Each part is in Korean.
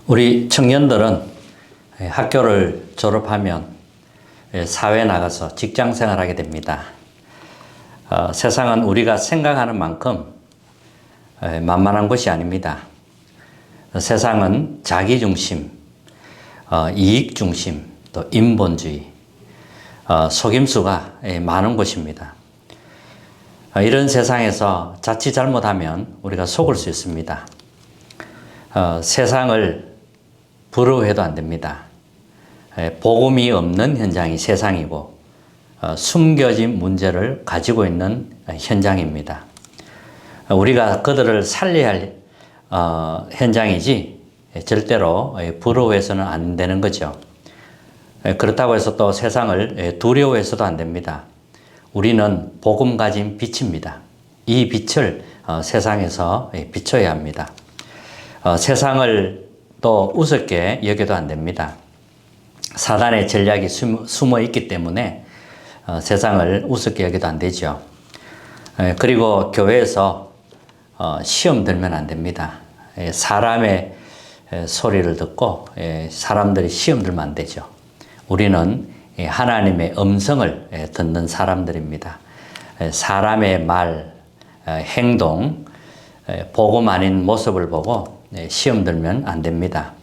우리 청년들은 학교를 졸업하면 사회에 나가서 직장 생활하게 됩니다. 세상은 우리가 생각하는 만큼 만만한 곳이 아닙니다. 세상은 자기중심, 이익중심, 또 인본주의, 속임수가 많은 곳입니다. 이런 세상에서 자칫 잘못하면 우리가 속을 수 있습니다. 세상을 부러워해도 안 됩니다. 복음이 없는 현장이 세상이고 숨겨진 문제를 가지고 있는 현장입니다. 우리가 그들을 살려야 할 현장이지 절대로 부러워해서는 안 되는 거죠. 그렇다고 해서 또 세상을 두려워해서도 안 됩니다. 우리는 복음 가진 빛입니다. 이 빛을 세상에서 비춰야 합니다. 세상을 또 우습게 여겨도 안 됩니다. 사단의 전략이 숨어 있기 때문에 세상을 우습게 여겨도 안 되죠. 그리고 교회에서 시험 들면 안 됩니다. 사람의 소리를 듣고 사람들이 시험 들면 안 되죠. 우리는 하나님의 음성을 듣는 사람들입니다. 사람의 말, 행동, 복음 아닌 모습을 보고 시험 들면 안 됩니다.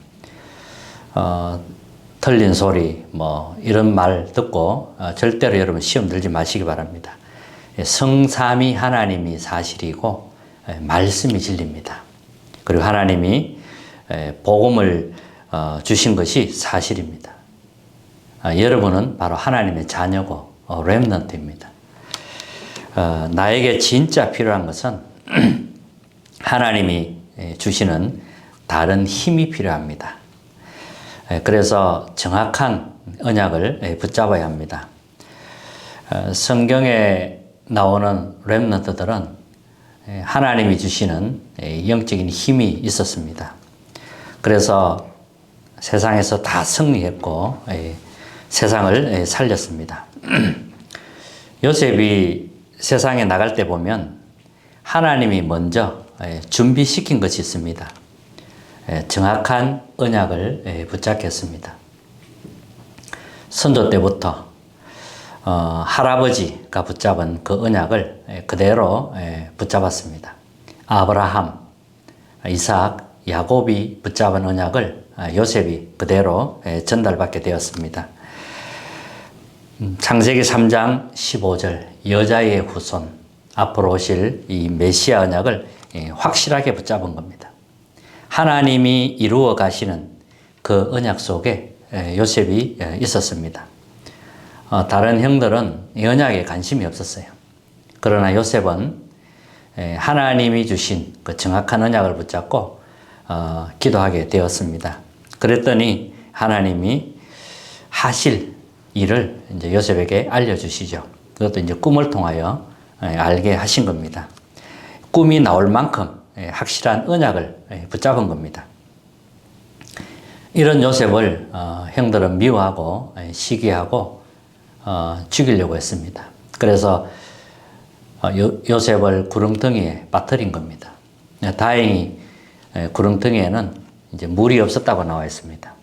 틀린 소리, 이런 말 듣고 절대로 여러분 시험 들지 마시기 바랍니다. 성삼위 하나님이 사실이고 말씀이 진리입니다. 그리고 하나님이 복음을 주신 것이 사실입니다. 여러분은 바로 하나님의 자녀고 렘넌트입니다. 나에게 진짜 필요한 것은 하나님이 주시는 다른 힘이 필요합니다. 그래서 정확한 언약을 붙잡아야 합니다. 성경에 나오는 렘넌트들은 하나님이 주시는 영적인 힘이 있었습니다. 그래서 세상에서 다 승리했고 세상을 살렸습니다. 요셉이 세상에 나갈 때 보면 하나님이 먼저 준비시킨 것이 있습니다. 정확한 언약을 붙잡겠습니다. 선조 때부터 할아버지가 붙잡은 그 언약을 그대로 붙잡았습니다. 아브라함, 이삭, 야곱이 붙잡은 언약을 요셉이 그대로 전달받게 되었습니다. 창세기 3장 15절 여자의 후손 앞으로 오실 이 메시아 언약을 확실하게 붙잡은 겁니다. 하나님이 이루어 가시는 그 언약 속에 요셉이 있었습니다. 다른 형들은 이 언약에 관심이 없었어요. 그러나 요셉은 하나님이 주신 그 정확한 언약을 붙잡고 기도하게 되었습니다. 그랬더니 하나님이 하실 일을 이제 요셉에게 알려주시죠. 그것도 이제 꿈을 통하여 알게 하신 겁니다. 꿈이 나올 만큼 확실한 언약을 붙잡은 겁니다. 이런 요셉을 형들은 미워하고 시기하고 죽이려고 했습니다. 그래서 요셉을 구렁텅이에 빠뜨린 겁니다. 다행히 구렁텅이에는 이제 물이 없었다고 나와 있습니다.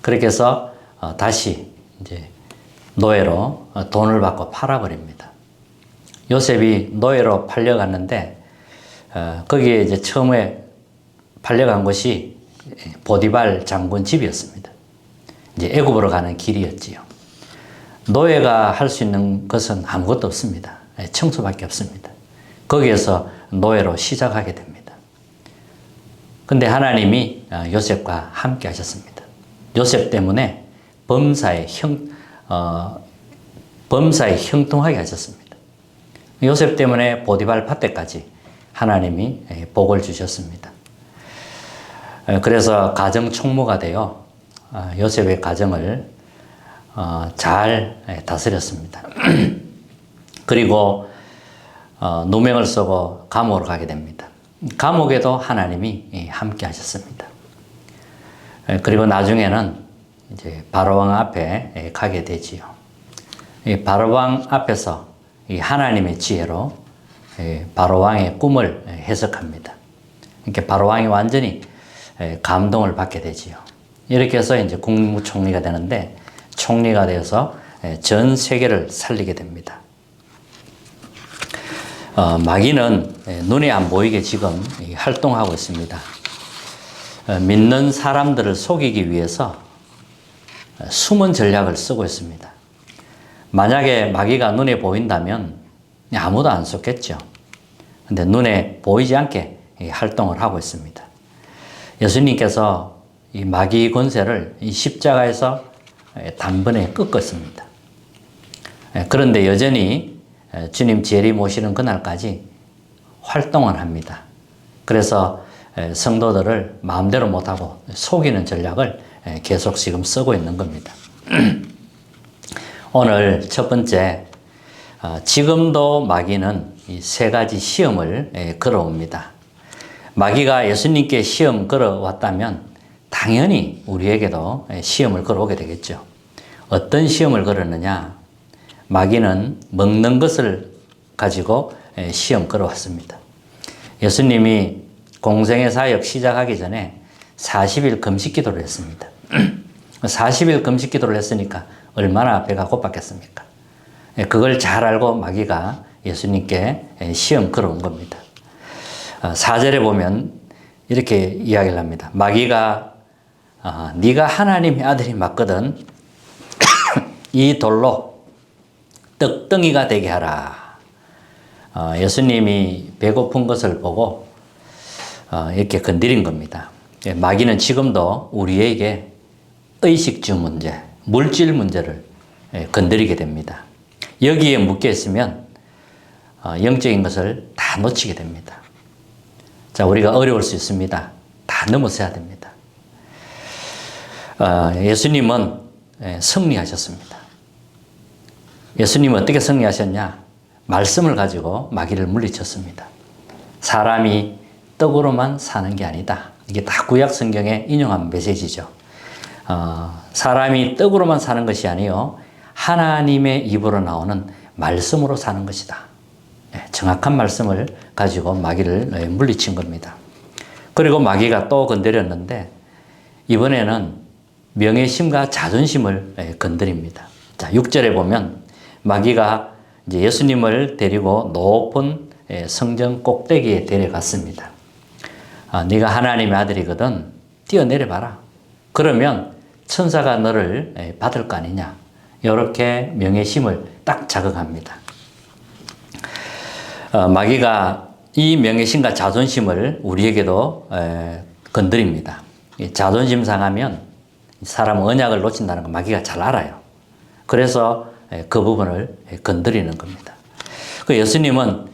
그렇게 해서 다시 이제 노예로 돈을 받고 팔아버립니다. 요셉이 노예로 팔려갔는데 거기에 이제 처음에 팔려간 곳이 보디발 장군 집이었습니다. 이제 애굽으로 가는 길이었지요. 노예가 할 수 있는 것은 아무것도 없습니다. 청소밖에 없습니다. 거기에서 노예로 시작하게 됩니다. 근데 하나님이 요셉과 함께 하셨습니다. 요셉 때문에 범사에 형통하게 하셨습니다. 요셉 때문에 보디발 밭에까지 하나님이 복을 주셨습니다. 그래서 가정 총무가 되어 요셉의 가정을 잘 다스렸습니다. 그리고 누명을 쓰고 감옥으로 가게 됩니다. 감옥에도 하나님이 함께 하셨습니다. 그리고 나중에는 이제 바로왕 앞에 가게 되지요. 이 바로왕 앞에서 이 하나님의 지혜로 바로왕의 꿈을 해석합니다. 이렇게 바로왕이 완전히 감동을 받게 되지요. 이렇게 해서 이제 국무총리가 되는데 총리가 되어서 전 세계를 살리게 됩니다. 마귀는 눈에 안 보이게 지금 활동하고 있습니다. 믿는 사람들을 속이기 위해서 숨은 전략을 쓰고 있습니다. 만약에 마귀가 눈에 보인다면 아무도 안 속겠죠. 근데 눈에 보이지 않게 활동을 하고 있습니다. 예수님께서 이 마귀 권세를 이 십자가에서 단번에 꺾었습니다. 그런데 여전히 주님 재림 모시는 그날까지 활동을 합니다. 그래서 성도들을 마음대로 못하고 속이는 전략을 계속 지금 쓰고 있는 겁니다. 오늘 첫 번째, 지금도 마귀는 이 세 가지 시험을 걸어옵니다. 마귀가 예수님께 시험 걸어왔다면 당연히 우리에게도 시험을 걸어오게 되겠죠. 어떤 시험을 걸었느냐? 마귀는 먹는 것을 가지고 시험 걸어왔습니다. 예수님이 공생의 사역 시작하기 전에 40일 금식 기도를 했습니다. 40일 금식 기도를 했으니까 얼마나 배가 고팠겠습니까? 그걸 잘 알고 마귀가 예수님께 시험 걸어온 겁니다. 4절에 보면 이렇게 이야기를 합니다. 마귀가 네가 하나님의 아들이 맞거든 이 돌로 떡덩이가 되게 하라. 예수님이 배고픈 것을 보고 이렇게 건드린 겁니다. 마귀는 지금도 우리에게 의식주 문제, 물질 문제를 건드리게 됩니다. 여기에 묶여 있으면 영적인 것을 다 놓치게 됩니다. 자, 우리가 어려울 수 있습니다. 다 넘어서야 됩니다. 예수님은 승리하셨습니다. 예수님은 어떻게 승리하셨냐? 말씀을 가지고 마귀를 물리쳤습니다. 사람이 떡으로만 사는 게 아니다. 이게 다 구약 성경에 인용한 메시지죠. 사람이 떡으로만 사는 것이 아니요 하나님의 입으로 나오는 말씀으로 사는 것이다. 정확한 말씀을 가지고 마귀를 물리친 겁니다. 그리고 마귀가 또 건드렸는데 이번에는 명예심과 자존심을 건드립니다. 자, 6절에 보면 마귀가 이제 예수님을 데리고 높은 성전 꼭대기에 데려갔습니다. 네가 하나님의 아들이거든 뛰어내려 봐라. 그러면 천사가 너를 받을 거 아니냐. 이렇게 명예심을 딱 자극합니다. 마귀가 이 명예심과 자존심을 우리에게도 건드립니다. 자존심 상하면 사람은 언약을 놓친다는 거 마귀가 잘 알아요. 그래서 그 부분을 건드리는 겁니다. 그 예수님은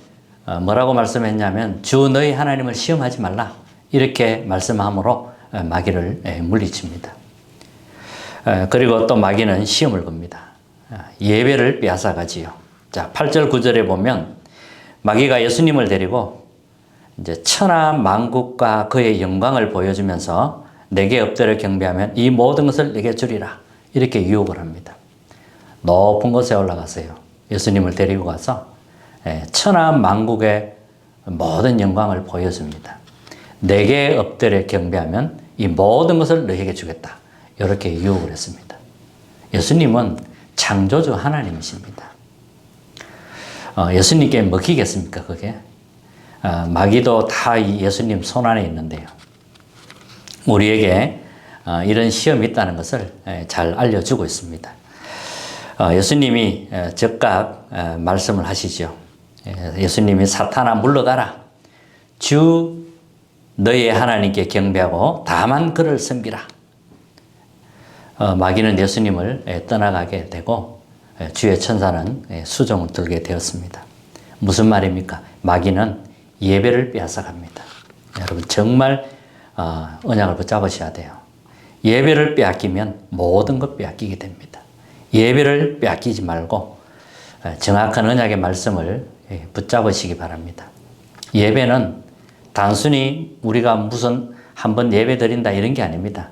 뭐라고 말씀했냐면 주 너희 하나님을 시험하지 말라. 이렇게 말씀함으로 마귀를 물리칩니다. 그리고 또 마귀는 시험을 겁니다. 예배를 빼앗아가지요. 자, 8절 9절에 보면 마귀가 예수님을 데리고 이제 천하 만국과 그의 영광을 보여주면서 내게 엎드려 경배하면 이 모든 것을 내게 주리라. 이렇게 유혹을 합니다. 높은 곳에 올라가세요. 예수님을 데리고 가서 천하 만국의 모든 영광을 보여줍니다. 내게 엎드려 경배하면 이 모든 것을 너에게 주겠다. 이렇게 유혹을 했습니다. 예수님은 창조주 하나님이십니다. 예수님께 먹히겠습니까, 그게? 마귀도 다 예수님 손 안에 있는데요. 우리에게 이런 시험이 있다는 것을 잘 알려주고 있습니다. 예수님이 즉각 말씀을 하시죠. 예수님이 사탄아 물러가라. 주 너의 하나님께 경배하고 다만 그를 섬기라. 마귀는 예수님을 떠나가게 되고 주의 천사는 수종을 들게 되었습니다. 무슨 말입니까? 마귀는 예배를 빼앗아갑니다. 여러분 정말 언약을 붙잡으셔야 돼요. 예배를 빼앗기면 모든 것 빼앗기게 됩니다. 예배를 빼앗기지 말고 정확한 언약의 말씀을 붙잡으시기 바랍니다. 예배는 단순히 우리가 무슨 한번 예배 드린다 이런 게 아닙니다.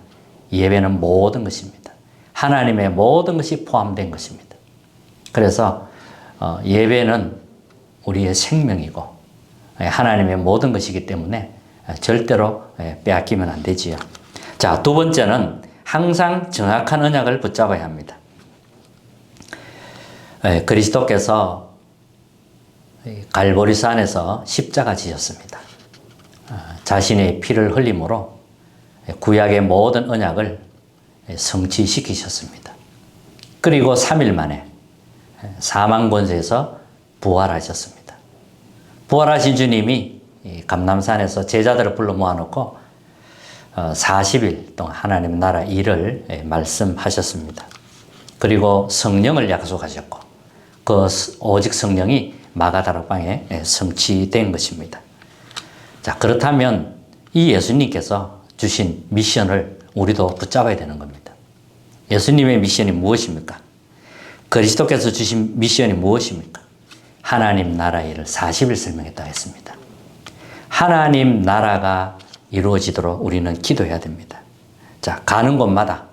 예배는 모든 것입니다. 하나님의 모든 것이 포함된 것입니다. 그래서 예배는 우리의 생명이고 하나님의 모든 것이기 때문에 절대로 빼앗기면 안 되지요. 자, 두 번째는 항상 정확한 언약을 붙잡아야 합니다. 그리스도께서 갈보리산에서 십자가 지셨습니다. 자신의 피를 흘림으로 구약의 모든 언약을 성취시키셨습니다. 그리고 3일 만에 사망 권세에서 부활하셨습니다. 부활하신 주님이 감람산에서 제자들을 불러 모아놓고 40일 동안 하나님 나라 일을 말씀하셨습니다. 그리고 성령을 약속하셨고 그 오직 성령이 마가다락방에 성취된 것입니다. 자, 그렇다면 이 예수님께서 주신 미션을 우리도 붙잡아야 되는 겁니다. 예수님의 미션이 무엇입니까? 그리스도께서 주신 미션이 무엇입니까? 하나님 나라 일을 40일 설명했다고 했습니다. 하나님 나라가 이루어지도록 우리는 기도해야 됩니다. 자, 가는 곳마다,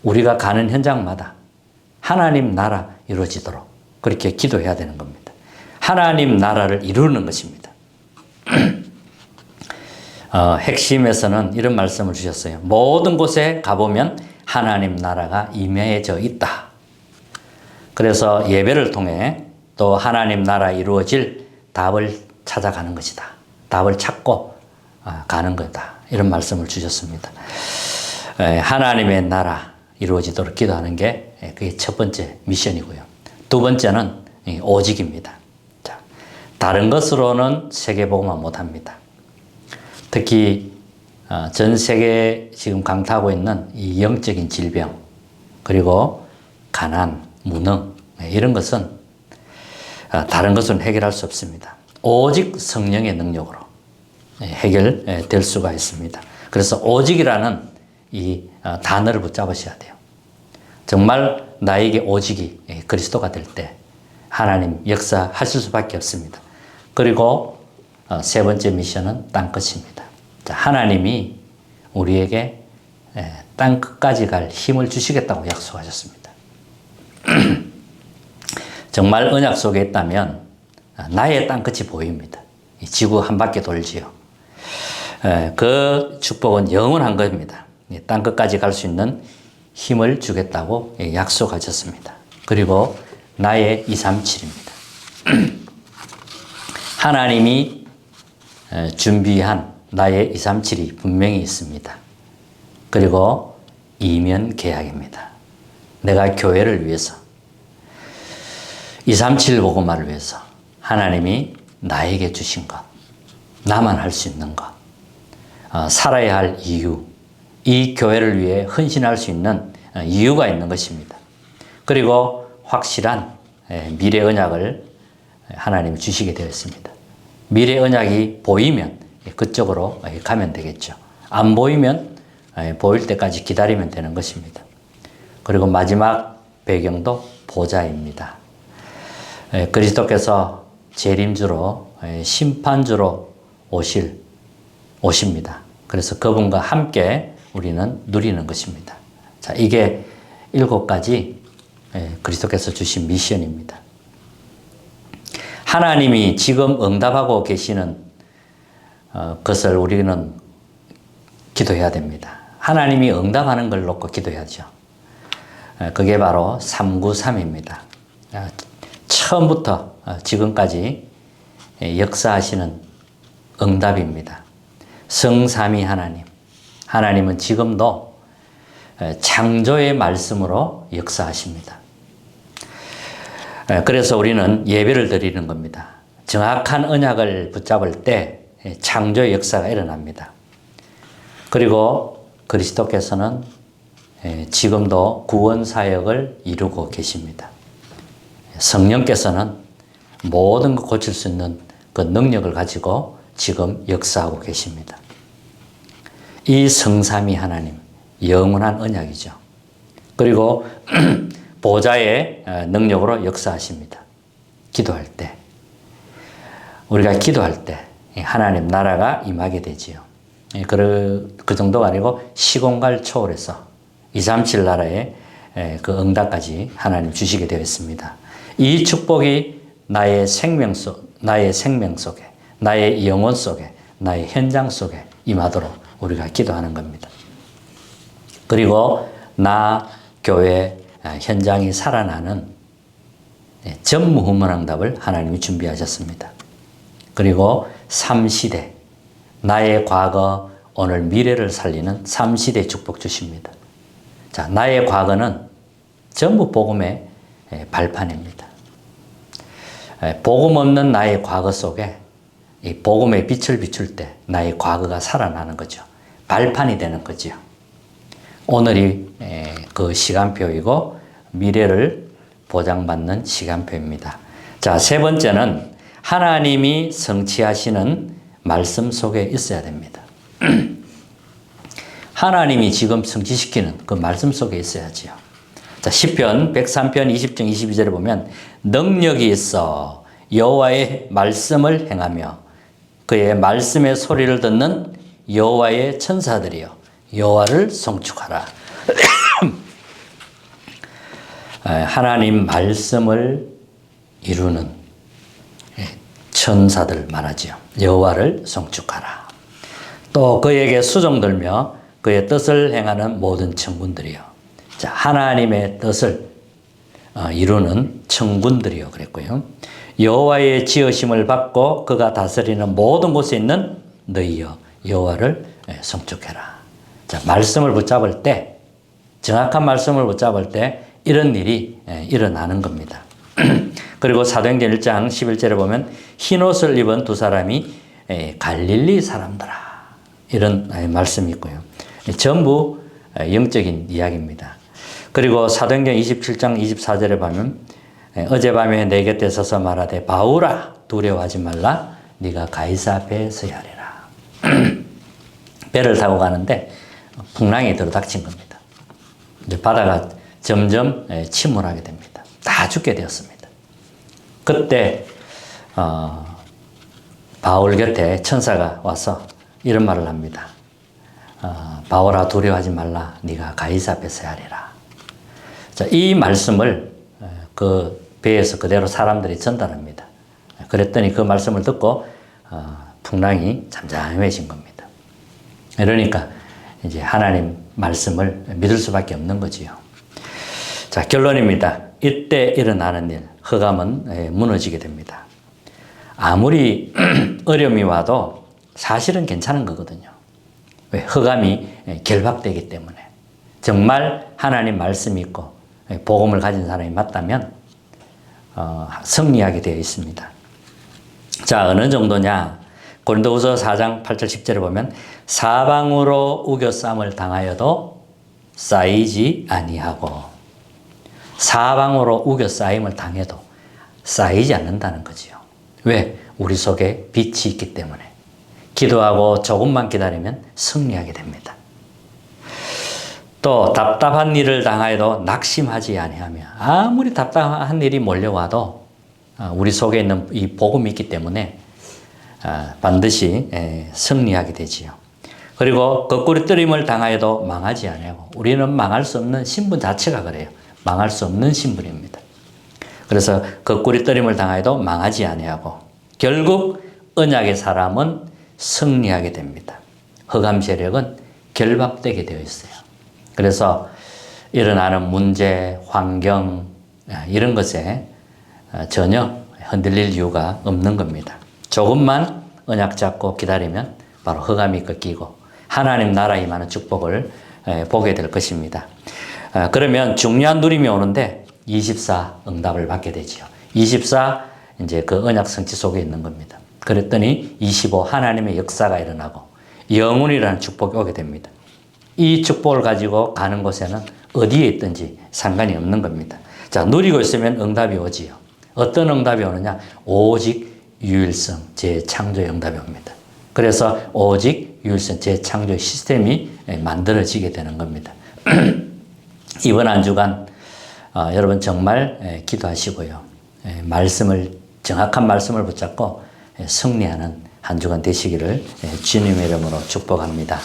우리가 가는 현장마다 하나님 나라 이루어지도록 그렇게 기도해야 되는 겁니다. 하나님 나라를 이루는 것입니다. 핵심에서는 이런 말씀을 주셨어요. 모든 곳에 가보면 하나님 나라가 임해져 있다. 그래서 예배를 통해 또 하나님 나라 이루어질 답을 찾아가는 것이다. 답을 찾고 가는 거다. 이런 말씀을 주셨습니다. 하나님의 나라 이루어지도록 기도하는 게 그게 첫 번째 미션이고요. 두 번째는 오직입니다. 자, 다른 것으로는 세계복음화 못합니다. 특히 전 세계에 지금 강타하고 있는 이 영적인 질병, 그리고 가난, 무능, 이런 것은 다른 것은 해결할 수 없습니다. 오직 성령의 능력으로 해결될 수가 있습니다. 그래서 오직이라는 이 단어를 붙잡으셔야 돼요. 정말 나에게 오직이 그리스도가 될 때 하나님 역사하실 수밖에 없습니다. 그리고 세 번째 미션은 땅끝입니다. 자, 하나님이 우리에게 땅끝까지 갈 힘을 주시겠다고 약속하셨습니다. 정말 언약 속에 있다면 나의 땅끝이 보입니다. 이 지구 한 바퀴 돌지요. 그 축복은 영원한 겁니다. 땅끝까지 갈 수 있는 힘을 주겠다고 약속하셨습니다. 그리고 나의 237입니다. 하나님이 준비한 나의 237이 분명히 있습니다. 그리고 이면 계약입니다. 내가 교회를 위해서 237 복음화를 위해서 하나님이 나에게 주신 것, 나만 할 수 있는 것, 살아야 할 이유, 이 교회를 위해 헌신할 수 있는 이유가 있는 것입니다. 그리고 확실한 미래 언약을 하나님이 주시게 되었습니다. 미래 언약이 보이면 그쪽으로 가면 되겠죠. 안 보이면 보일 때까지 기다리면 되는 것입니다. 그리고 마지막 배경도 보좌입니다. 그리스도께서 재림주로 심판주로 오십니다. 그래서 그분과 함께 우리는 누리는 것입니다. 자, 이게 7가지 그리스도께서 주신 미션입니다. 하나님이 지금 응답하고 계시는 것을 우리는 기도해야 됩니다. 하나님이 응답하는 걸 놓고 기도해야죠. 그게 바로 393입니다. 처음부터 지금까지 역사하시는 응답입니다. 성삼위 하나님. 하나님은 지금도 창조의 말씀으로 역사하십니다. 그래서 우리는 예배를 드리는 겁니다. 정확한 언약을 붙잡을 때 창조의 역사가 일어납니다. 그리고 그리스도께서는 지금도 구원 사역을 이루고 계십니다. 성령께서는 모든 것 고칠 수 있는 그 능력을 가지고 지금 역사하고 계십니다. 이 성삼위 하나님, 영원한 언약이죠. 그리고 보좌의 능력으로 역사하십니다. 기도할 때, 우리가 기도할 때 하나님 나라가 임하게 되지요. 그 정도가 아니고 시공간 초월해서 237 나라의 그 응답까지 하나님 주시게 되었습니다. 이 축복이 나의 생명 속에, 나의 영혼 속에, 나의 현장 속에 임하도록 우리가 기도하는 겁니다. 그리고 나 교회 현장이 살아나는 전무후무한 답을 하나님이 준비하셨습니다. 그리고 3시대, 나의 과거, 오늘, 미래를 살리는 3시대 축복 주십니다. 자, 나의 과거는 전부 복음의 발판입니다. 복음 없는 나의 과거 속에 이 복음의 빛을 비출 때 나의 과거가 살아나는 거죠. 발판이 되는 거죠. 오늘이 그 시간표이고 미래를 보장받는 시간표입니다. 자, 세 번째는 하나님이 성취하시는 말씀 속에 있어야 됩니다. 하나님이 지금 성취시키는 그 말씀 속에 있어야지요. 자, 시편 103편 20절 22절에 보면 능력이 있어 여호와의 말씀을 행하며 그의 말씀의 소리를 듣는 여호와의 천사들이여 여호와를 송축하라. 하나님 말씀을 이루는 천사들 말하지요. 여호와를 송축하라. 또 그에게 수종들며 그의 뜻을 행하는 모든 청군들이요. 자, 하나님의 뜻을 이루는 청군들이요 그랬고요. 여호와의 지으심을 받고 그가 다스리는 모든 곳에 있는 너희여 여호와를 송축해라. 자, 말씀을 붙잡을 때, 정확한 말씀을 붙잡을 때 이런 일이 일어나는 겁니다. 그리고 사도행전 1장 11절에 보면 흰옷을 입은 두 사람이 갈릴리 사람들아 이런 말씀이 있고요. 전부 영적인 이야기입니다. 그리고 사도행전 27장 24절에 보면 어젯밤에 내 곁에 서서 말하되 바울아 두려워하지 말라 네가 가이사 앞에 서야 하리라. 배를 타고 가는데 풍랑이 들어닥친 겁니다. 이제 바다가 점점 침몰하게 됩니다. 다 죽게 되었습니다. 그때 바울 곁에 천사가 와서 이런 말을 합니다. 바울아 두려워하지 말라 네가 가이사 앞에 서야 하리라. 자, 이 말씀을 그 배에서 그대로 사람들이 전달합니다. 그랬더니 그 말씀을 듣고 풍랑이 잠잠해진 겁니다. 그러니까 이제 하나님 말씀을 믿을 수밖에 없는 거지요. 자, 결론입니다. 이때 일어나는 일, 흑암은 무너지게 됩니다. 아무리 어려움이 와도 사실은 괜찮은 거거든요. 왜? 흑암이 결박되기 때문에. 정말 하나님 말씀이 있고 복음을 가진 사람이 맞다면 승리하게 되어 있습니다. 자, 어느 정도냐? 고린도후서 4장 8절 10절에 보면 사방으로 우겨쌈을 당하여도 쌓이지 아니하고 사방으로 우겨싸임을 당해도 쌓이지 않는다는 거지요. 왜? 우리 속에 빛이 있기 때문에. 기도하고 조금만 기다리면 승리하게 됩니다. 또 답답한 일을 당하여도 낙심하지 아니하며 아무리 답답한 일이 몰려와도 우리 속에 있는 이 복음이 있기 때문에 반드시 승리하게 되지요. 그리고 거꾸로 뜨림을 당하여도 망하지 아니하고 우리는 망할 수 없는 신분 자체가 그래요. 망할 수 없는 신분입니다. 그래서 거꾸로 뜨림을 당하여도 망하지 아니하고 결국 언약의 사람은 승리하게 됩니다. 흑암 세력은 결박되게 되어 있어요. 그래서 일어나는 문제, 환경 이런 것에 전혀 흔들릴 이유가 없는 겁니다. 조금만 언약 잡고 기다리면 바로 흑암이 꺾이고 하나님 나라 임하는 축복을 보게 될 것입니다. 그러면 중요한 누림이 오는데 24 응답을 받게 되지요. 24 이제 그 언약 성취 속에 있는 겁니다. 그랬더니 25 하나님의 역사가 일어나고 영혼이라는 축복이 오게 됩니다. 이 축복을 가지고 가는 곳에는 어디에 있든지 상관이 없는 겁니다. 자, 누리고 있으면 응답이 오지요. 어떤 응답이 오느냐? 오직 유일성, 재창조의 응답이 옵니다. 그래서 오직 유일성, 재창조의 시스템이 만들어지게 되는 겁니다. 이번 한 주간 여러분 정말 기도하시고요. 정확한 말씀을 붙잡고 승리하는 한 주간 되시기를 주님의 이름으로 축복합니다.